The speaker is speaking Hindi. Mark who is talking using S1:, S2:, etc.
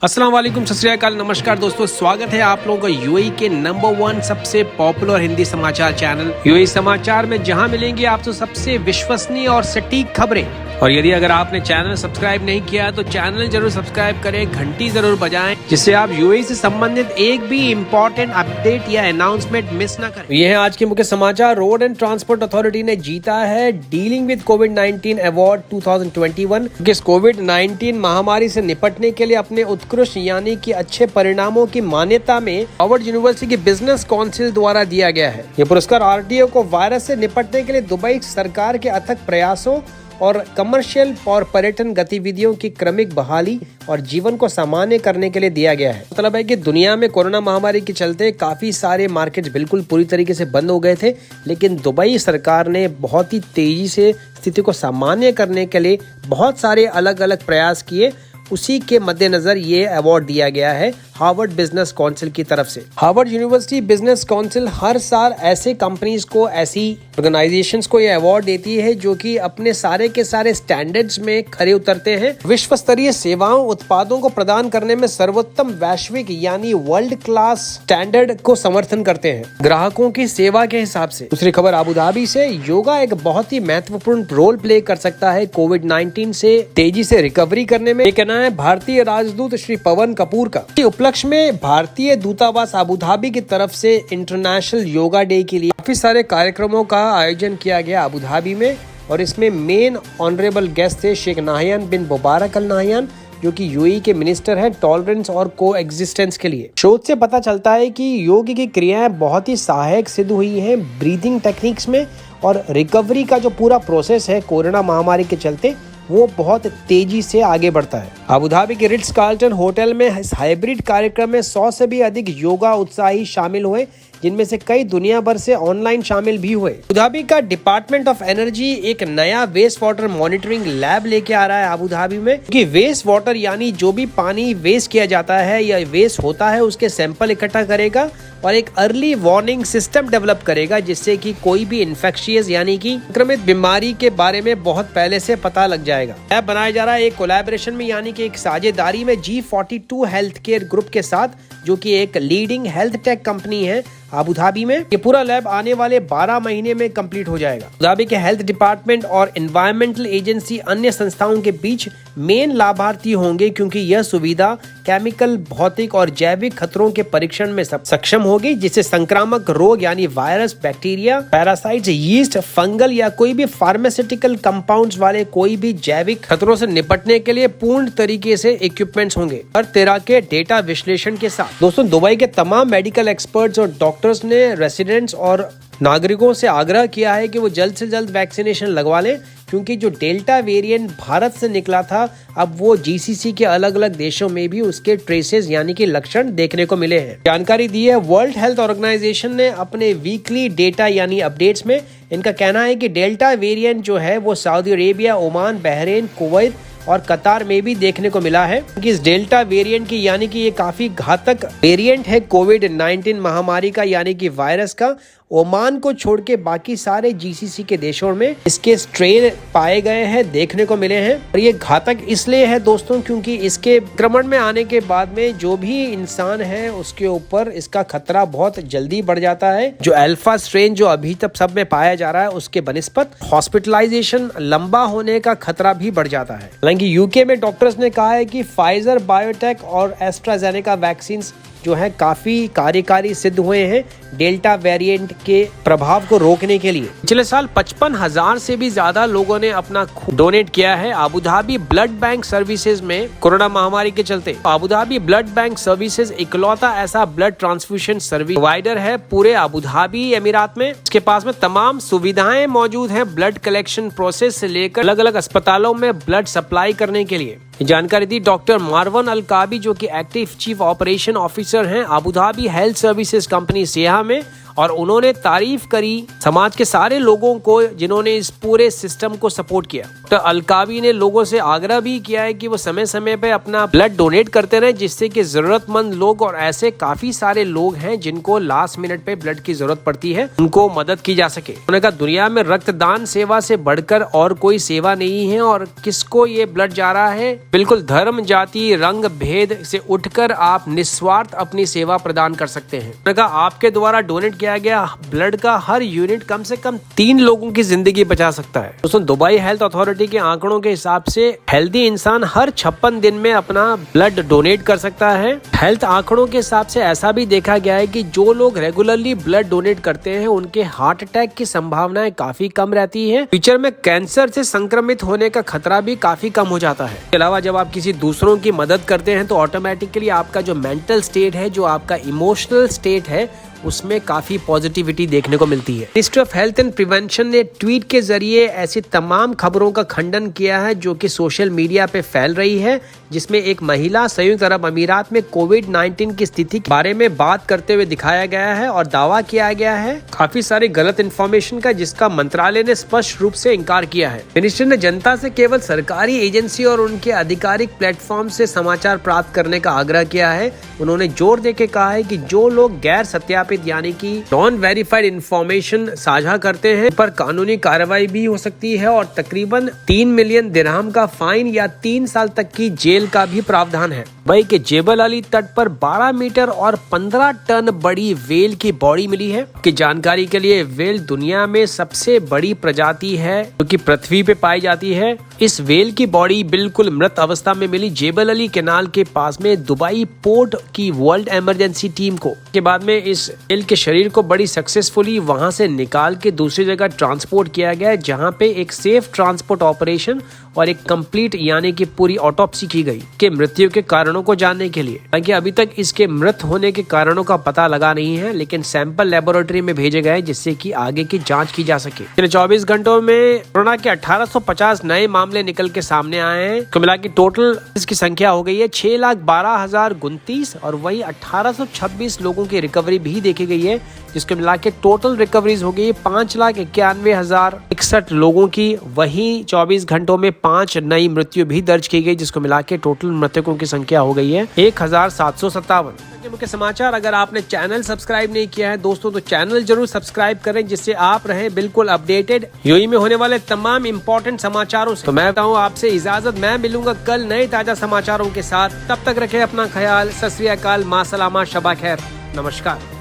S1: अस्सलाम वालेकुम, सत श्री अकाल, नमस्कार दोस्तों, स्वागत है आप लोगों का यूएई के नंबर 1 सबसे पॉपुलर हिंदी समाचार चैनल यूएई समाचार में, जहां मिलेंगे आपको सबसे विश्वसनीय और सटीक खबरें। और यदि अगर आपने चैनल सब्सक्राइब नहीं किया तो चैनल जरूर सब्सक्राइब करें, घंटी जरूर बजाएं, जिससे आप यूएई से संबंधित एक भी इम्पोर्टेंट अपडेट या अनाउंसमेंट मिस ना करें। ये है आज के मुख्य समाचार। रोड एंड ट्रांसपोर्ट अथॉरिटी ने जीता है डीलिंग विद कोविड-19 अवार्ड 2021। किस कोविड-19 महामारी से निपटने के लिए अपने उत्कृष्ट यानी कि अच्छे परिणामों की मान्यता में हार्वर्ड यूनिवर्सिटी की बिजनेस काउंसिल द्वारा दिया गया है। ये पुरस्कार आरटीओ को वायरस से निपटने के लिए दुबई सरकार के अथक प्रयासों और कमर्शियल और पर्यटन गतिविधियों की क्रमिक बहाली और जीवन को सामान्य करने के लिए दिया गया है। मतलब है कि दुनिया में कोरोना महामारी के चलते काफी सारे मार्केट्स बिल्कुल पूरी तरीके से बंद हो गए थे, लेकिन दुबई सरकार ने बहुत ही तेजी से स्थिति को सामान्य करने के लिए बहुत सारे अलग अलग प्रयास किए। उसी के मद्देनजर ये अवार्ड दिया गया है हार्वर्ड बिजनेस काउंसिल की तरफ से। हार्वर्ड यूनिवर्सिटी बिजनेस काउंसिल हर साल ऐसे कंपनीज को, ऐसी ऑर्गेनाइजेशंस को ये अवार्ड देती है जो कि अपने सारे के सारे स्टैंडर्ड्स में खरे उतरते हैं, विश्व स्तरीय सेवाओं उत्पादों को प्रदान करने में सर्वोत्तम वैश्विक यानी वर्ल्ड क्लास स्टैंडर्ड को समर्थन करते हैं ग्राहकों की सेवा के हिसाब से। दूसरी खबर आबू धाबी से, योगा एक बहुत ही महत्वपूर्ण रोल प्ले कर सकता है कोविड-19 से तेजी से रिकवरी करने में। कहना है भारतीय राजदूत श्री पवन कपूर का। उपलक्ष्य में भारतीय दूतावास आबू धाबी की तरफ से इंटरनेशनल योगा डे के लिए काफी सारे कार्यक्रमों का आयोजन किया गया आबू धाबी में, और इसमें मेन ऑनरेबल गेस्ट थे शेख नाहियान बिन मुबारक अल नाहियान, जो कि यूएई के मिनिस्टर हैं टॉलरेंस और को एग्जिस्टेंस के लिए। शोध से पता चलता है कि योग की क्रियाएं बहुत ही सहायक सिद्ध हुई हैं ब्रीदिंग टेक्निक्स में, और रिकवरी का जो पूरा प्रोसेस है कोरोना महामारी के चलते वो बहुत तेजी से आगे बढ़ता है। अबू धाबी के रिट्स कार्ल्टन होटल में इस हाइब्रिड कार्यक्रम में 100 से भी अधिक योगा उत्साही शामिल हुए, जिनमें से कई दुनिया भर से ऑनलाइन शामिल भी हुए। अबू धाबी का डिपार्टमेंट ऑफ एनर्जी एक नया वेस्ट वाटर मॉनिटरिंग लैब लेके आ रहा है अबू धाबी में, कि वेस्ट वाटर यानी जो भी पानी वेस्ट किया जाता है या वेस्ट होता है उसके सैंपल इकट्ठा करेगा और एक अर्ली वार्निंग सिस्टम डेवलप करेगा, जिससे कि कोई भी इन्फेक्शियस यानी कि संक्रमित बीमारी के बारे में बहुत पहले से पता लग जाएगा। लैब बनाया जा रहा है एक कोलैबोरेशन में, यानी कि एक साझेदारी में G42 हेल्थ केयर ग्रुप के साथ, जो कि एक लीडिंग हेल्थ टेक कंपनी है अबू धाबी में। ये पूरा लैब आने वाले 12 महीने में कंप्लीट हो जाएगा। अबू धाबी के हेल्थ डिपार्टमेंट और एनवायरमेंटल एजेंसी अन्य संस्थाओं के बीच मेन लाभार्थी होंगे, क्योंकि यह सुविधा केमिकल, भौतिक और जैविक खतरों के परीक्षण में सक्षम होगी, जिससे संक्रामक रोग यानी virus, bacteria, parasites, yeast, fungal या कोई भी फार्मास्यूटिकल कंपाउंड्स वाले कोई भी जैविक खतरों से निपटने के लिए पूर्ण तरीके से इक्विपमेंट्स होंगे हर तरह के डेटा विश्लेषण के साथ। दोस्तों, दुबई के तमाम मेडिकल एक्सपर्ट्स और डॉक्टर्स ने रेसिडेंट्स और नागरिकों से आग्रह किया है कि वो जल्द से जल्द वैक्सीनेशन लगवा लें, क्योंकि जो डेल्टा वेरिएंट भारत से निकला था, अब वो जीसीसी के अलग अलग देशों में भी उसके ट्रेसेस यानी कि लक्षण देखने को मिले हैं। जानकारी दी है वर्ल्ड हेल्थ ऑर्गेनाइजेशन ने अपने वीकली डेटा यानी अपडेट्स में। इनका कहना है कि डेल्टा वेरिएंट जो है वो Saudi Arabia, Oman, Bahrain, Kuwait और कतार में भी देखने को मिला है, कि इस डेल्टा वेरिएंट की यानी कि ये काफी घातक वेरिएंट है कोविड-19 महामारी का, यानी कि वायरस का। ओमान को छोड़ के बाकी सारे जीसीसी के देशों में इसके स्ट्रेन पाए गए हैं, देखने को मिले हैं। और ये घातक इसलिए है दोस्तों, क्योंकि इसके संक्रमण में आने के बाद में जो भी इंसान है उसके ऊपर इसका खतरा बहुत जल्दी बढ़ जाता है। जो अल्फा स्ट्रेन जो अभी तक सब में पाया जा रहा है उसके बनिस्पत हॉस्पिटलाइजेशन लंबा होने का खतरा भी बढ़ जाता है। हालांकि यूके में डॉक्टर्स ने कहा है कि फाइजर बायोटेक और एस्ट्राजेनेका वैक्सीन जो है काफी कार्यकारी सिद्ध हुए हैं डेल्टा वेरिएंट के प्रभाव को रोकने के लिए। पिछले साल 55,000 से भी ज्यादा लोगों ने अपना खून डोनेट किया है Abu Dhabi blood bank services में कोरोना महामारी के चलते। Abu Dhabi blood bank services इकलौता ऐसा ब्लड ट्रांसफ्यूजन सर्विस प्रोवाइडर है पूरे अबू धाबी अमीरात में। इसके पास में तमाम सुविधाएं मौजूद हैं ब्लड कलेक्शन प्रोसेस से लेकर अलग अलग अस्पतालों में ब्लड सप्लाई करने के लिए। जानकारी दी डॉक्टर मारवन अल काबी, जो कि एक्टिव चीफ ऑपरेशन ऑफिसर हैं Abu Dhabi health services company Seha में, और उन्होंने तारीफ करी समाज के सारे लोगों को जिन्होंने इस पूरे सिस्टम को सपोर्ट किया। तो अलकावी ने लोगों से आग्रह भी किया है कि वो समय समय पे अपना ब्लड डोनेट करते रहे, जिससे कि जरूरतमंद लोग और ऐसे काफी सारे लोग हैं जिनको लास्ट मिनट पे ब्लड की जरूरत पड़ती है, उनको मदद की जा सके। उन्होंने कहा दुनिया में रक्तदान सेवा से बढ़कर और कोई सेवा नहीं है और किसको ये ब्लड जा रहा है, बिल्कुल धर्म जाति रंग भेद से उठकर आप निस्वार्थ अपनी सेवा प्रदान कर सकते हैं। उन्होंने कहा आपके द्वारा डोनेट किया गया ब्लड का हर यूनिट कम से कम 3 लोगों की जिंदगी बचा सकता है। दोस्तों दुबई हेल्थ अथॉरिटी के आंकड़ों के हिसाब से हेल्दी इंसान हर 56 दिन में अपना ब्लड डोनेट कर सकता है। हेल्थ आंकड़ों के हिसाब से ऐसा भी देखा गया है कि जो लोग रेगुलरली ब्लड डोनेट करते हैं उनके हार्ट अटैक की संभावनाएं काफी कम रहती है। फ्यूचर में कैंसर से संक्रमित होने का खतरा भी काफी कम हो जाता है। इसके अलावा जब आप किसी दूसरों की मदद करते हैं तो ऑटोमेटिकली आपका जो मेंटल स्टेट है, जो आपका इमोशनल स्टेट है, उसमें काफी पॉजिटिविटी देखने को मिलती है। Ministry of health and prevention ने ट्वीट के जरिए ऐसी तमाम खबरों का खंडन किया है जो कि सोशल मीडिया पे फैल रही है, जिसमें एक महिला संयुक्त अरब अमीरात में कोविड-19 की स्थिति के बारे में बात करते हुए दिखाया गया है और दावा किया गया है काफी सारी गलत इन्फॉर्मेशन का, जिसका मंत्रालय ने स्पष्ट रूप से इनकार किया है। मिनिस्टर ने जनता से केवल सरकारी एजेंसी और उनके आधिकारिक प्लेटफॉर्म से समाचार प्राप्त करने का आग्रह किया है। उन्होंने जोर देकर कहा है कि जो लोग गैर सत्यापित यानी कि नॉन वेरीफाइड इंफॉर्मेशन साझा करते हैं पर कानूनी कार्रवाई भी हो सकती है और तकरीबन 3 मिलियन दिरहम का फाइन या 3 साल तक की जेल का भी प्रावधान है। दुबई के जेबल अली तट पर 12 मीटर और 15 टन बड़ी वेल की बॉडी मिली है। की जानकारी के लिए वेल दुनिया में सबसे बड़ी प्रजाति है जो कि पृथ्वी पे पाई जाती है। इस वेल की बॉडी बिल्कुल मृत अवस्था में मिली जेबल अली कैनाल के पास में दुबई पोर्ट की वर्ल्ड इमरजेंसी टीम को। के बाद में इस वेल के शरीर को बड़ी सक्सेसफुली वहां से निकाल के दूसरी जगह ट्रांसपोर्ट किया गया, जहां पे एक सेफ ट्रांसपोर्ट ऑपरेशन और एक कंप्लीट यानी कि पूरी ऑटोप्सी की गई के मृत्यु के कारणों को जानने के लिए। ताकि अभी तक इसके मृत होने के कारणों का पता लगा नहीं है, लेकिन सैंपल लेबोरेटरी में भेजे गए जिससे कि आगे की जांच की जा सके। पिछले 24 घंटों में कोरोना के 1850 नए मामले निकल के सामने आए हैं। तो मिला के टोटल इसकी संख्या हो गई है 6,12,029 और वही 1826 लोगों की रिकवरी भी देखी गई है, जिसको मिला के टोटल रिकवरीज हो गई 5,91,061 लोगों की। वहीं 24 घंटों में 5 नई मृत्यु भी दर्ज की गई, जिसको मिला के टोटल मृतकों की संख्या हो गई है 1,757। मुख्य समाचार, अगर आपने चैनल सब्सक्राइब नहीं किया है दोस्तों तो चैनल जरूर सब्सक्राइब करें, जिससे आप रहें बिल्कुल अपडेटेड यूएई में होने वाले तमाम इंपॉर्टेंट समाचारों से। तो मैं बताऊं आपसे इजाजत, मैं मिलूंगा कल नए ताजा समाचारों के साथ। तब तक रखें अपना ख्याल। सत श्री अकाल, मां सलामा, शबा खैर, नमस्कार।